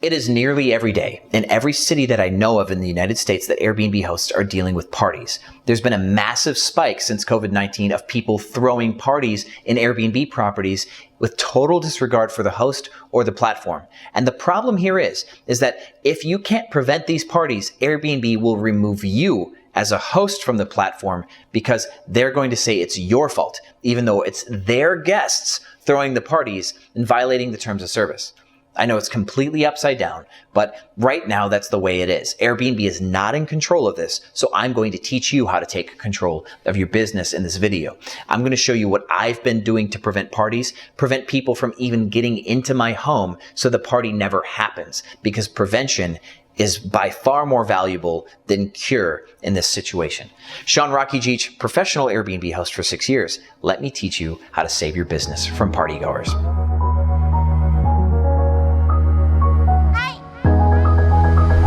It is nearly every day in every city that I know of in the United States that Airbnb hosts are dealing with parties. There's been a massive spike since COVID-19 of people throwing parties in Airbnb properties with total disregard for the host or the platform. And the problem here is that if you can't prevent these parties, Airbnb will remove you as a host from the platform because they're going to say it's your fault, even though it's their guests throwing the parties and violating the terms of service. I know it's completely upside down, but right now that's the way it is. Airbnb is not in control of this, so I'm going to teach you how to take control of your business in this video. I'm going to show you what I've been doing to prevent parties, prevent people from even getting into my home so the party never happens, because prevention is by far more valuable than cure in this situation. Sean Rakidzich, professional Airbnb host for 6 years. Let me teach you how to save your business from partygoers.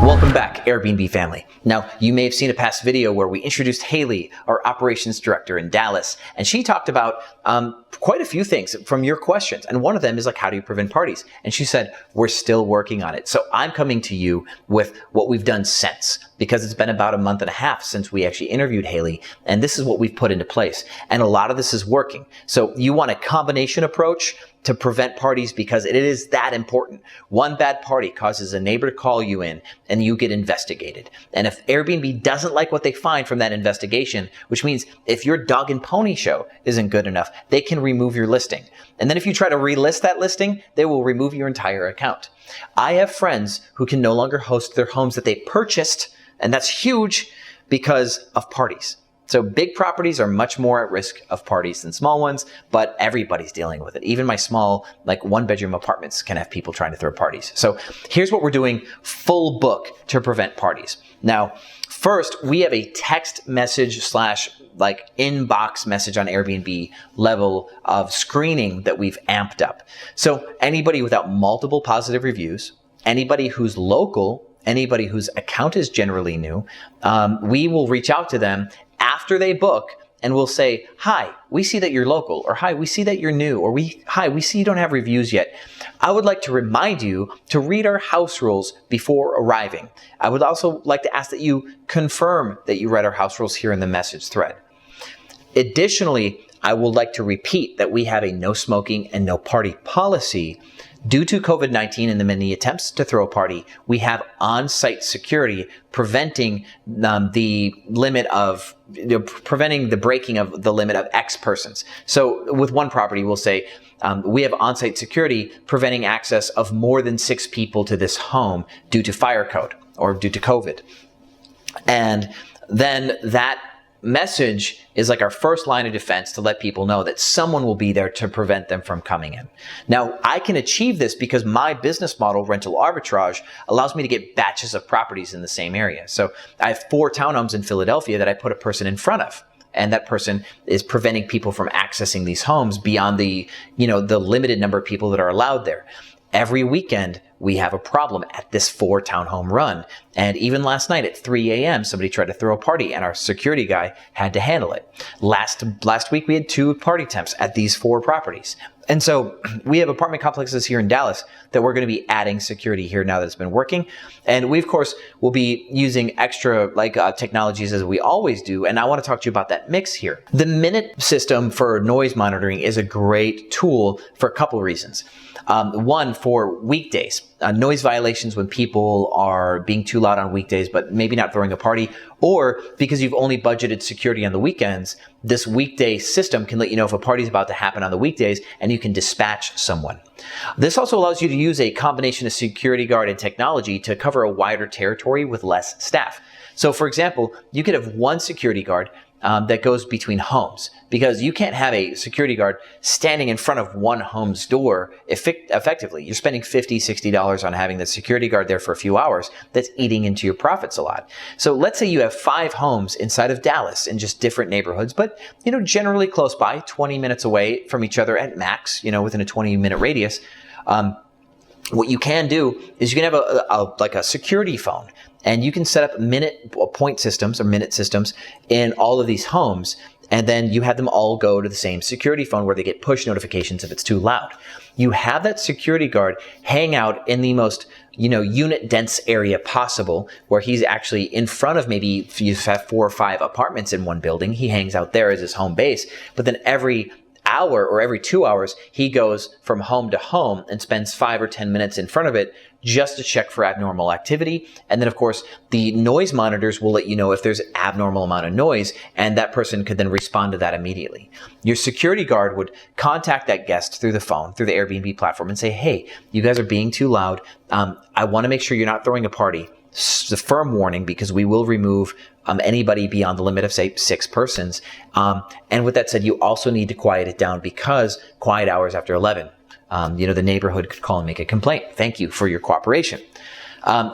Welcome back, Airbnb family. Now, you may have seen a past video where we introduced Haley, our operations director in Dallas, and she talked about quite a few things from your questions. And one of them is like, how do you prevent parties? And she said, we're still working on it. So I'm coming to you with what we've done since, because it's been about a month and a half since we actually interviewed Haley. And this is what we've put into place. And a lot of this is working. So you want a combination approach to prevent parties because it is that important. One bad party causes a neighbor to call you in and you get investigated. And if Airbnb doesn't like what they find from that investigation, which means if your dog and pony show isn't good enough, they can remove your listing. And then if you try to relist that listing, they will remove your entire account. I have friends who can no longer host their homes that they purchased, and that's huge because of parties. So big properties are much more at risk of parties than small ones, but everybody's dealing with it. Even my small, like 1-bedroom apartments can have people trying to throw parties. So here's what we're doing full book to prevent parties. Now, first, we have a text message / inbox message on Airbnb level of screening that we've amped up. So anybody without multiple positive reviews, anybody who's local, anybody whose account is generally new, we will reach out to them after they book and we'll say, hi, we see that you're local, or hi, we see that you're new, or hi, we see you don't have reviews yet. I would like to remind you to read our house rules before arriving. I would also like to ask that you confirm that you read our house rules here in the message thread. Additionally, I would like to repeat that we have a no smoking and no party policy. Due to COVID-19 and the many attempts to throw a party, we have on-site security preventing the breaking of the limit of X persons. So with one property, we'll say we have on-site security preventing access of more than 6 people to this home due to fire code or due to COVID. And then that message is like our first line of defense to let people know that someone will be there to prevent them from coming in. Now, I can achieve this because my business model, rental arbitrage, allows me to get batches of properties in the same area. So I have 4 townhomes in Philadelphia that I put a person in front of. And that person is preventing people from accessing these homes beyond the limited number of people that are allowed there. Every weekend, we have a problem at this 4 townhome run. And even last night at 3 a.m., somebody tried to throw a party and our security guy had to handle it. Last week, we had 2 party attempts at these 4 properties. And so we have apartment complexes here in Dallas that we're going to be adding security here now that it's been working. And we, of course, will be using extra technologies as we always do. And I want to talk to you about that mix here. The Minute system for noise monitoring is a great tool for a couple of reasons. One, for weekdays, noise violations when people are being too loud on weekdays, but maybe not throwing a party, or because you've only budgeted security on the weekends, this weekday system can let you know if a party is about to happen on the weekdays and you can dispatch someone. This also allows you to use a combination of security guard and technology to cover a wider territory with less staff. So for example, you could have 1 security guard that goes between homes, because you can't have a security guard standing in front of one home's door effectively. You're spending $50, $60 on having the security guard there for a few hours. That's eating into your profits a lot. So let's say you have 5 homes inside of Dallas in just different neighborhoods, but generally close by, 20 minutes away from each other at max, within a 20-minute radius. What you can do is you can have a security phone, and you can set up minute systems in all of these homes, and then you have them all go to the same security phone where they get push notifications if it's too loud. You have that security guard hang out in the most unit dense area possible, where he's actually in front of, maybe if you have 4 or 5 apartments in one building, he hangs out there as his home base. But then every hour or every 2 hours, he goes from home to home and spends 5 or 10 minutes in front of it just to check for abnormal activity. And then, of course, the noise monitors will let you know if there's an abnormal amount of noise, and that person could then respond to that immediately. Your security guard would contact that guest through the phone, through the Airbnb platform, and say, hey, you guys are being too loud. I want to make sure you're not throwing a party. It's a firm warning, because we will remove anybody beyond the limit of, say, 6 persons. And with that said, you also need to quiet it down, because quiet hours after 11. The neighborhood could call and make a complaint. Thank you for your cooperation.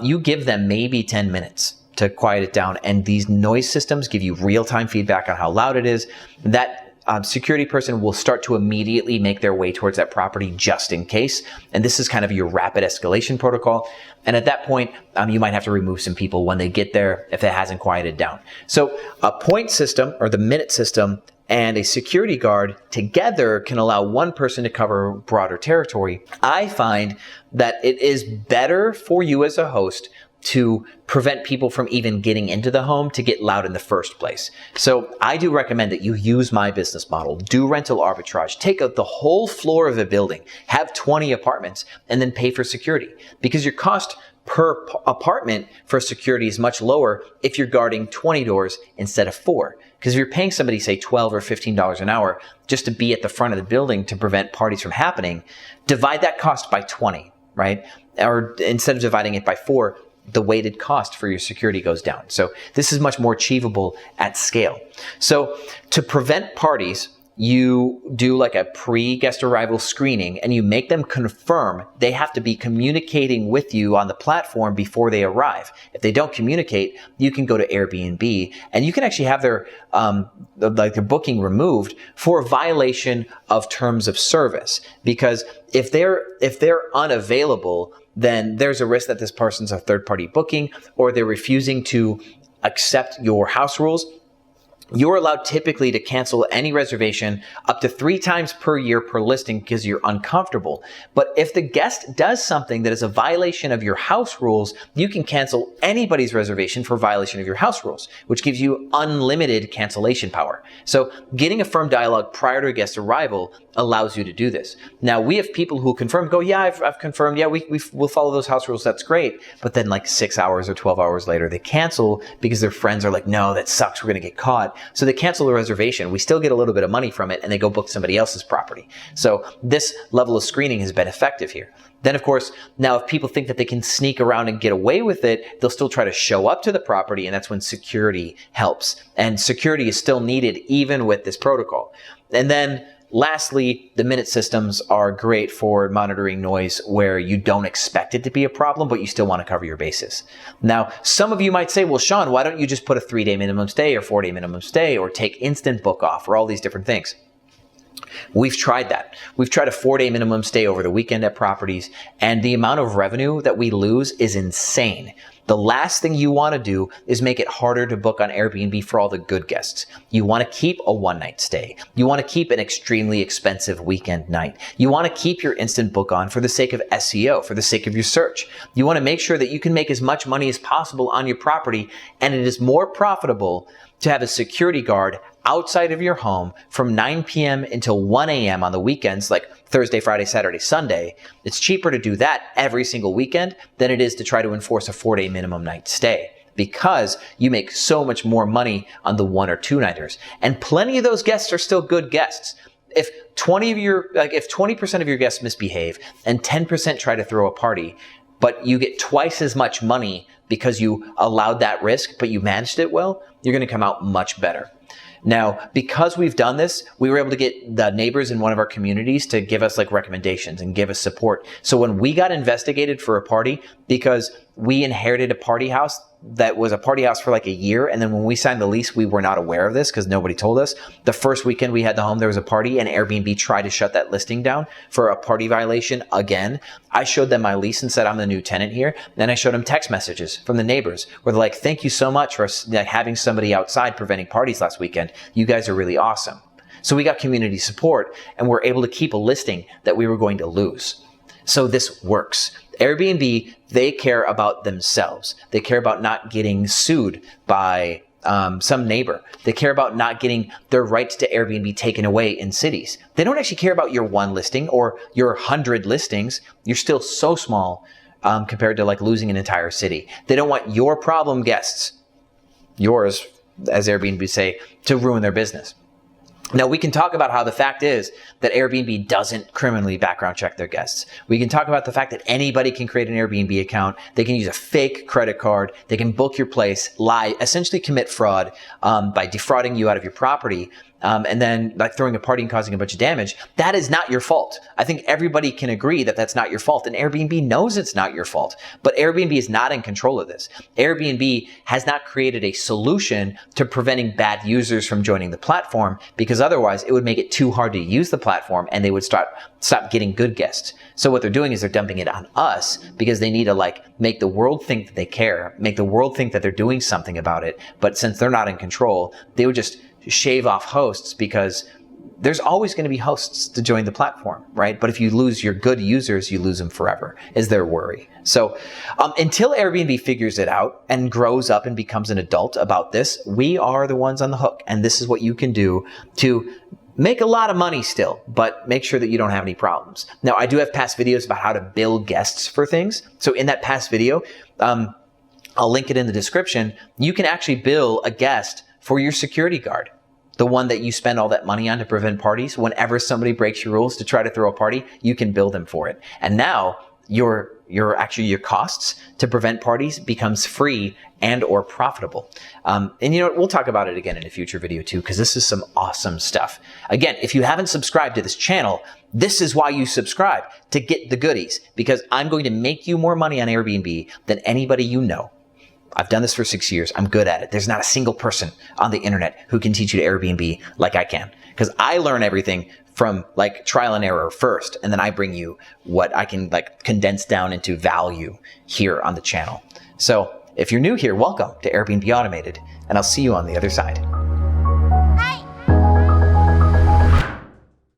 You give them maybe 10 minutes to quiet it down, and these noise systems give you real-time feedback on how loud it is. That security person will start to immediately make their way towards that property just in case. And this is kind of your rapid escalation protocol. And at that point, you might have to remove some people when they get there if it hasn't quieted down. So a point system, or the minute system, and a security guard together can allow one person to cover broader territory. I find that it is better for you as a host to prevent people from even getting into the home to get loud in the first place. So I do recommend that you use my business model. Do rental arbitrage. Take out the whole floor of a building, have 20 apartments, and then pay for security, because your cost per apartment for security is much lower if you're guarding 20 doors instead of 4. Because if you're paying somebody, say, $12 or $15 an hour just to be at the front of the building to prevent parties from happening, divide that cost by 20, right? Or instead of dividing it by 4, the weighted cost for your security goes down. So this is much more achievable at scale. So to prevent parties, you do like a pre-guest arrival screening, and you make them confirm they have to be communicating with you on the platform before they arrive. If they don't communicate, you can go to Airbnb, and you can actually have their booking removed for violation of terms of service. Because if they're unavailable, then there's a risk that this person's a third-party booking, or they're refusing to accept your house rules. You're allowed typically to cancel any reservation up to 3 times per year per listing because you're uncomfortable. But if the guest does something that is a violation of your house rules, you can cancel anybody's reservation for violation of your house rules, which gives you unlimited cancellation power. So getting a firm dialogue prior to a guest arrival allows you to do this. Now, we have people who confirm, go, yeah, I've confirmed, yeah, we'll follow those house rules, that's great. But then like 6 hours or 12 hours later, they cancel because their friends are like, no, that sucks, we're gonna get caught. So they cancel the reservation. We still get a little bit of money from it, and they go book somebody else's property. So this level of screening has been effective here. Then, of course, now if people think that they can sneak around and get away with it, they'll still try to show up to the property, and that's when security helps. And security is still needed even with this protocol. And then lastly, the minute systems are great for monitoring noise where you don't expect it to be a problem, but you still want to cover your bases. Now, some of you might say, well, Sean, why don't you just put a 3-day minimum stay or 4-day minimum stay or take instant book off or all these different things? We've tried that. We've tried a 4-day minimum stay over the weekend at properties, and the amount of revenue that we lose is insane. The last thing you want to do is make it harder to book on Airbnb for all the good guests. You want to keep a one-night stay. You want to keep an extremely expensive weekend night. You want to keep your instant book on for the sake of SEO, for the sake of your search. You want to make sure that you can make as much money as possible on your property, and it is more profitable to have a security guard outside of your home from 9 p.m. until 1 a.m. on the weekends, like Thursday, Friday, Saturday, Sunday. It's cheaper to do that every single weekend than it is to try to enforce a 4-day minimum night stay, because you make so much more money on the 1 or 2-nighters. And plenty of those guests are still good guests. If 20% of your guests misbehave and 10% try to throw a party, but you get twice as much money because you allowed that risk, but you managed it well, you're going to come out much better. Now, because we've done this, we were able to get the neighbors in one of our communities to give us like recommendations and give us support. So when we got investigated for a party, because we inherited a party house that was a party house for like a year, and then when we signed the lease, we were not aware of this because nobody told us. The first weekend we had the home, there was a party, and Airbnb tried to shut that listing down for a party violation again. I showed them my lease and said, I'm the new tenant here. Then I showed them text messages from the neighbors where they're like, thank you so much for having somebody outside preventing parties last weekend. You guys are really awesome. So we got community support, and we're able to keep a listing that we were going to lose. So this works. Airbnb, they care about themselves. They care about not getting sued by some neighbor. They care about not getting their rights to Airbnb taken away in cities. They don't actually care about your one listing or your 100 listings. You're still so small compared to like losing an entire city. They don't want your problem guests, yours, as Airbnb say, to ruin their business. Now, we can talk about how the fact is that Airbnb doesn't criminally background check their guests. We can talk about the fact that anybody can create an Airbnb account. They can use a fake credit card. They can book your place, lie, essentially commit fraud by defrauding you out of your property. And then like throwing a party and causing a bunch of damage. That is not your fault. I think everybody can agree that that's not your fault, and Airbnb knows it's not your fault, but Airbnb is not in control of this. Airbnb has not created a solution to preventing bad users from joining the platform, because otherwise it would make it too hard to use the platform and they would stop getting good guests. So what they're doing is they're dumping it on us because they need to like make the world think that they care, make the world think that they're doing something about it. But since they're not in control, they would just shave off hosts, because there's always going to be hosts to join the platform, right? But if you lose your good users, you lose them forever, is their worry. So until Airbnb figures it out and grows up and becomes an adult about this, we are the ones on the hook. And this is what you can do to make a lot of money still, but make sure that you don't have any problems. Now, I do have past videos about how to bill guests for things. So in that past video, I'll link it in the description. You can actually bill a guest for your security guard, the one that you spend all that money on to prevent parties. Whenever somebody breaks your rules to try to throw a party, you can bill them for it. And now your costs to prevent parties becomes free and or profitable. And you know, we'll talk about it again in a future video too, because this is some awesome stuff. Again, if you haven't subscribed to this channel, this is why you subscribe, to get the goodies, because I'm going to make you more money on Airbnb than anybody you know. I've done this for 6 years. I'm good at it. There's not a single person on the internet who can teach you to Airbnb like I can, because I learn everything from like trial and error first, and then I bring you what I can like condense down into value here on the channel. So if you're new here, welcome to Airbnb Automated, and I'll see you on the other side.